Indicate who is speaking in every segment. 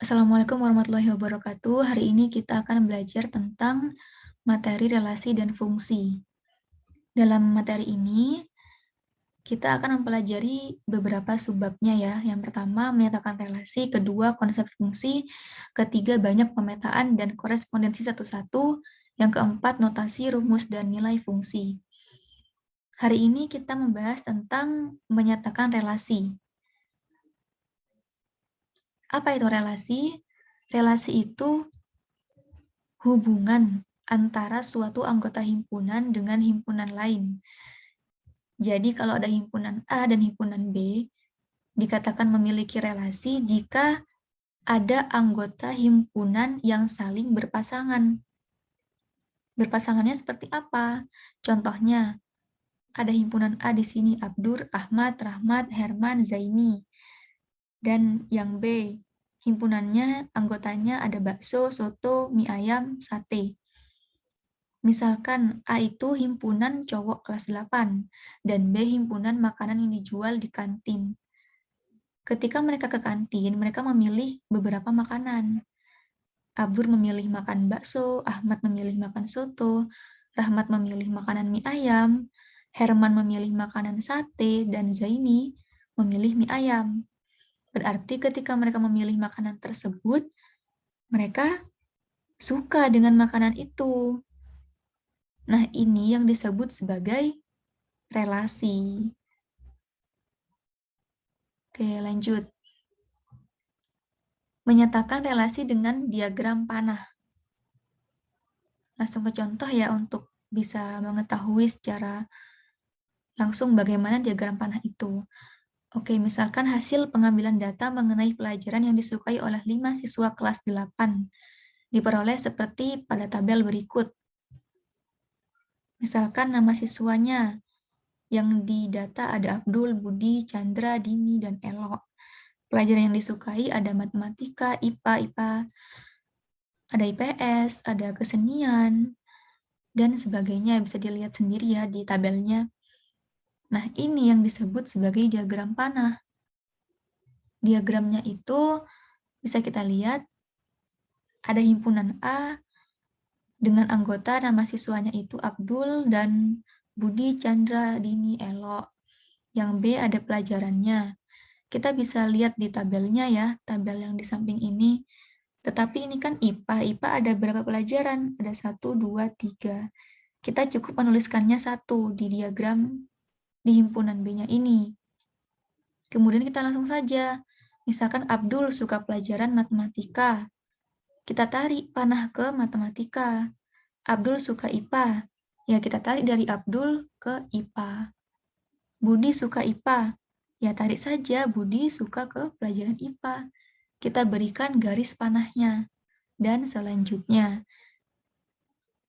Speaker 1: Assalamualaikum warahmatullahi wabarakatuh. Hari ini kita akan belajar tentang materi relasi dan fungsi. Dalam materi ini, kita akan mempelajari beberapa subbabnya ya. Yang pertama, menyatakan relasi, kedua, konsep fungsi, ketiga, banyak pemetaan dan korespondensi satu-satu, yang keempat, notasi, rumus, dan nilai fungsi. Hari ini kita membahas tentang menyatakan relasi. Apa itu relasi? Relasi itu hubungan antara suatu anggota himpunan dengan himpunan lain. Jadi kalau ada himpunan A dan himpunan B, dikatakan memiliki relasi jika ada anggota himpunan yang saling berpasangan. Berpasangannya seperti apa? Contohnya, ada himpunan A di sini, Abdur, Ahmad, Rahmat, Herman, Zaini. Dan yang B, himpunannya, anggotanya ada bakso, soto, mie ayam, sate. Misalkan A itu himpunan cowok kelas 8 dan B himpunan makanan yang dijual di kantin. Ketika mereka ke kantin, mereka memilih beberapa makanan. Abdur memilih makan bakso, Ahmad memilih makan soto, Rahmat memilih makanan mie ayam, Herman memilih makanan sate, dan Zaini memilih mie ayam. Berarti ketika mereka memilih makanan tersebut, mereka suka dengan makanan itu. Nah, ini yang disebut sebagai relasi. Oke, lanjut. Menyatakan relasi dengan diagram panah. Langsung ke contoh ya untuk bisa mengetahui secara langsung bagaimana diagram panah itu. Oke, misalkan hasil pengambilan data mengenai pelajaran yang disukai oleh 5 siswa kelas 8 diperoleh seperti pada tabel berikut. Misalkan nama siswanya yang didata ada Abdul, Budi, Chandra, Dini, dan Elo. Pelajaran yang disukai ada matematika, IPA, ada IPS, ada kesenian, dan sebagainya. Bisa dilihat sendiri ya di tabelnya. Nah, ini yang disebut sebagai diagram panah. Diagramnya itu bisa kita lihat ada himpunan A dengan anggota nama siswanya itu Abdul dan Budi, Chandra, Dini, Elo. Yang B ada pelajarannya. Kita bisa lihat di tabelnya ya, tabel yang di samping ini. Tetapi ini kan IPA. IPA ada berapa pelajaran? Ada 1, 2, 3. Kita cukup menuliskannya 1 di diagram di himpunan B-nya ini. Kemudian kita langsung saja. Misalkan Abdul suka pelajaran matematika. Kita tarik panah ke matematika. Abdul suka IPA. Ya, kita tarik dari Abdul ke IPA. Budi suka IPA. Ya, tarik saja Budi suka ke pelajaran IPA. Kita berikan garis panahnya. Dan selanjutnya.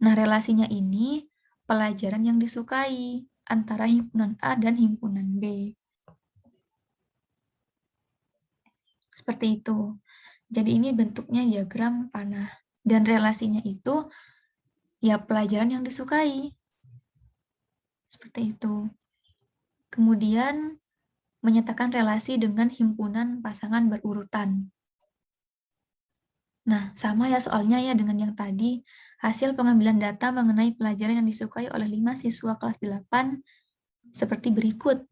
Speaker 1: Nah, relasinya ini pelajaran yang disukai antara himpunan A dan himpunan B. Seperti itu. Jadi ini bentuknya diagram panah. Dan relasinya itu ya pelajaran yang disukai. Seperti itu. Kemudian menyatakan relasi dengan himpunan pasangan berurutan. Nah, sama ya soalnya ya dengan yang tadi. Hasil pengambilan data mengenai pelajaran yang disukai oleh 5 siswa kelas 8 seperti berikut.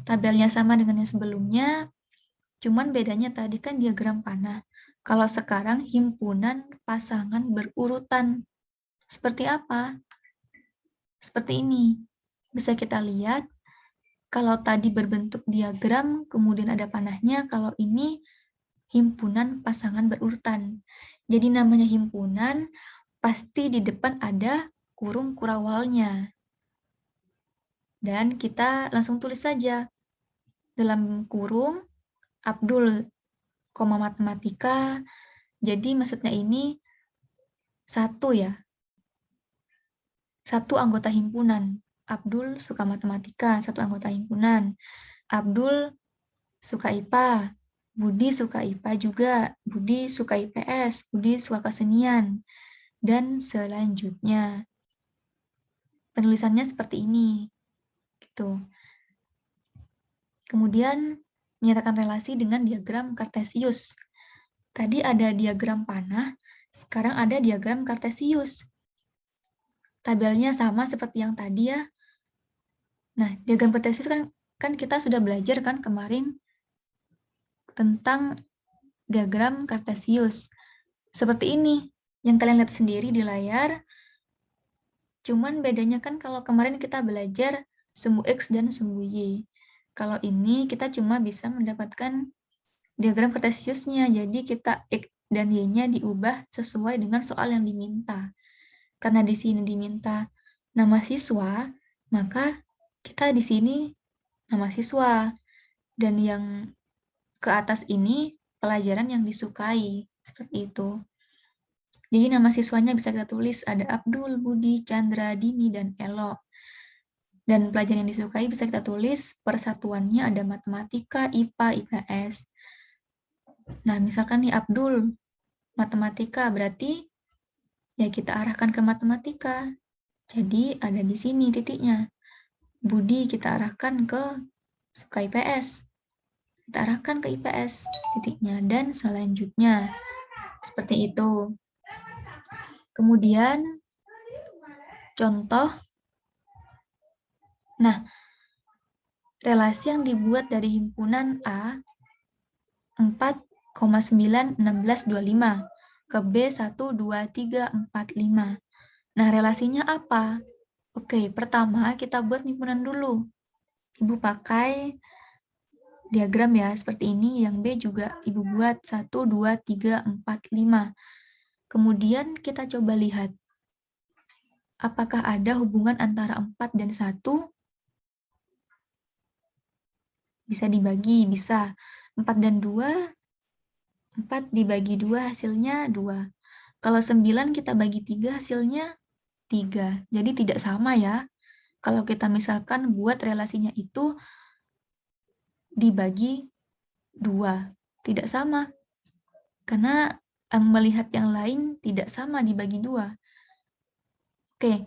Speaker 1: Tabelnya sama dengan yang sebelumnya, cuman bedanya tadi kan diagram panah. Kalau sekarang himpunan pasangan berurutan. Seperti apa? Seperti ini. Bisa kita lihat, kalau tadi berbentuk diagram, kemudian ada panahnya, kalau ini himpunan pasangan berurutan. Jadi namanya himpunan, pasti di depan ada kurung kurawalnya. Dan kita langsung tulis saja. Dalam kurung, Abdul, matematika. Jadi maksudnya ini satu ya. Satu anggota himpunan. Abdul suka matematika, satu anggota himpunan. Abdul suka IPA. Budi suka IPA juga. Budi suka IPS. Budi suka kesenian. Dan selanjutnya. Penulisannya seperti ini. Gitu. Kemudian menyatakan relasi dengan diagram Kartesius. Tadi ada diagram panah, sekarang ada diagram kartesius. Tabelnya sama seperti yang tadi ya. Nah, diagram kartesius kan kita sudah belajar kan kemarin tentang diagram kartesius. Seperti ini, yang kalian lihat sendiri di layar. Cuman bedanya kan kalau kemarin kita belajar sumbu X dan sumbu Y. Kalau ini kita cuma bisa mendapatkan diagram kartesiusnya. Jadi kita X dan Y-nya diubah sesuai dengan soal yang diminta. Karena di sini diminta nama siswa, maka kita di sini nama siswa. Dan yang ke atas ini pelajaran yang disukai. Seperti itu. Jadi nama siswanya bisa kita tulis ada Abdul, Budi, Chandra, Dini, dan Elo. Dan pelajaran yang disukai bisa kita tulis persatuannya ada matematika, IPA, IPS. Nah, misalkan nih Abdul, matematika, berarti ya kita arahkan ke matematika. Jadi ada di sini titiknya. Budi kita arahkan ke IPS. Kita arahkan ke IPS titiknya. Dan selanjutnya. Seperti itu. Kemudian, contoh. Nah, relasi yang dibuat dari himpunan A 4,91625 ke B 12345. Nah, relasinya apa? Oke, pertama kita buat himpunan dulu. Ibu pakai diagram ya, seperti ini. Yang B juga Ibu buat 12345. Kemudian kita coba lihat. Apakah ada hubungan antara 4 dan 1? Bisa dibagi, bisa. 4 dan 2, 4 dibagi 2 hasilnya 2. Kalau 9 kita bagi 3 hasilnya 3. Jadi tidak sama ya. Kalau kita misalkan buat relasinya itu dibagi 2. Tidak sama. Karena yang melihat yang lain tidak sama dibagi 2. Oke.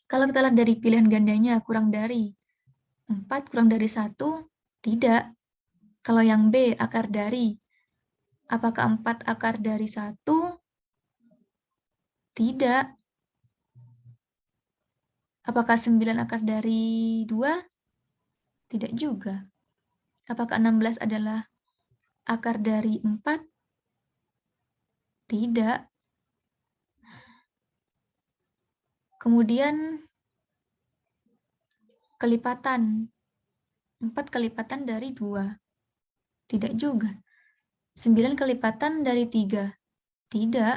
Speaker 1: Kalau kita lihat dari pilihan gandanya kurang dari 4 kurang dari 1, tidak. Kalau yang B akar dari, apakah 4 akar dari 1? Tidak. Apakah 9 akar dari 2? Tidak juga. Apakah 16 adalah akar dari 4? Tidak. Kemudian kelipatan. 4 kelipatan dari 2. Tidak juga. 9 kelipatan dari 3. Tidak.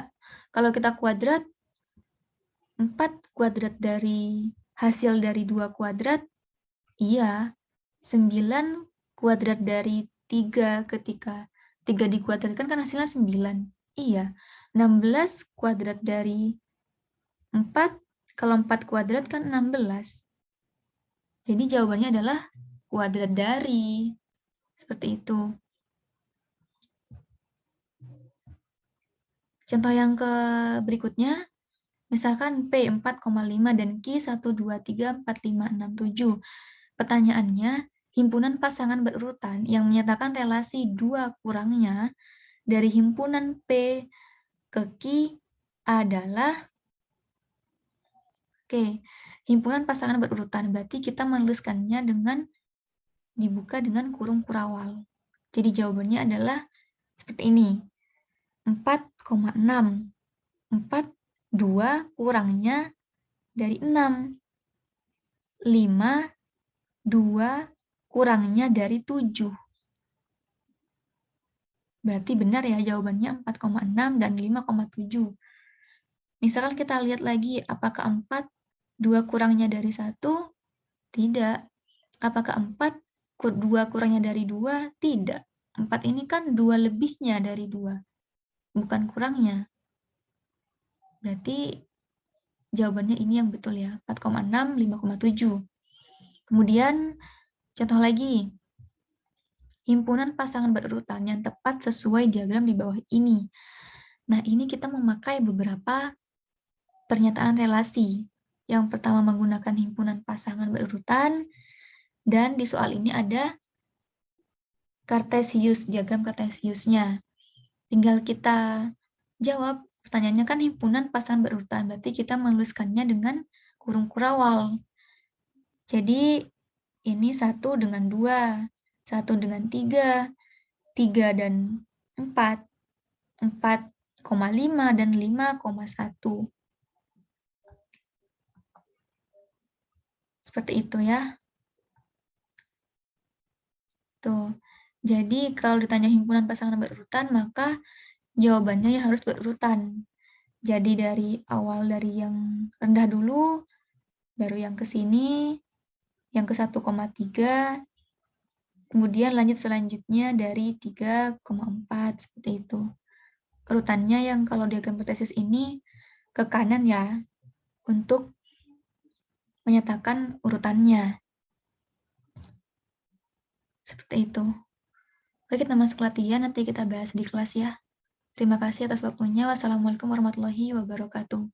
Speaker 1: Kalau kita kuadrat, 4 kuadrat dari hasil dari 2 kuadrat, iya. 9 kuadrat dari 3 ketika 3 dikuadratkan kan hasilnya 9. Iya. 16 kuadrat dari 4, kalau 4 kuadrat kan 16. Jadi jawabannya adalah kuadrat dari. Seperti itu. Contoh yang berikutnya, misalkan P 4,5 dan Q 1234567. Pertanyaannya, himpunan pasangan berurutan yang menyatakan relasi 2 kurangnya dari himpunan P ke Q adalah, oke, himpunan pasangan berurutan. Berarti kita menuliskannya dengan dibuka dengan kurung kurawal. Jadi jawabannya adalah seperti ini. 4,6. 4, 2 kurangnya dari 6. 5, 2 kurangnya dari 7. Berarti benar ya jawabannya 4,6 dan 5,7. Misalkan kita lihat lagi, apakah 4, 2 kurangnya dari 1? Tidak. Apakah 4, 2 kurangnya dari 2? Tidak. 4 ini kan 2 lebihnya dari 2. Bukan kurangnya. Berarti jawabannya ini yang betul ya. 4,6, 5,7. Kemudian contoh lagi. Himpunan pasangan berurutan yang tepat sesuai diagram di bawah ini. Nah, ini kita memakai beberapa pernyataan relasi. Yang pertama menggunakan himpunan pasangan berurutan, dan di soal ini ada kartesius, diagram kartesiusnya. tinggal kita jawab. Pertanyaannya kan himpunan pasangan berurutan, berarti kita menuliskannya dengan kurung kurawal. Jadi ini 1 dengan 2, 1 dengan 3, 3 dan 4, 4,5 dan 5,1. Seperti itu ya. Tuh. Jadi kalau ditanya himpunan pasangan berurutan, maka jawabannya ya harus berurutan. Jadi dari awal dari yang rendah dulu, baru yang ke sini, yang ke 1,3, kemudian lanjut selanjutnya dari 3,4, seperti itu. Urutannya yang kalau diagram protesis ini ke kanan ya, untuk menyatakan urutannya. Seperti itu. Oke, kita masuk latihan, nanti kita bahas di kelas ya. Terima kasih atas waktunya. Wassalamualaikum warahmatullahi wabarakatuh.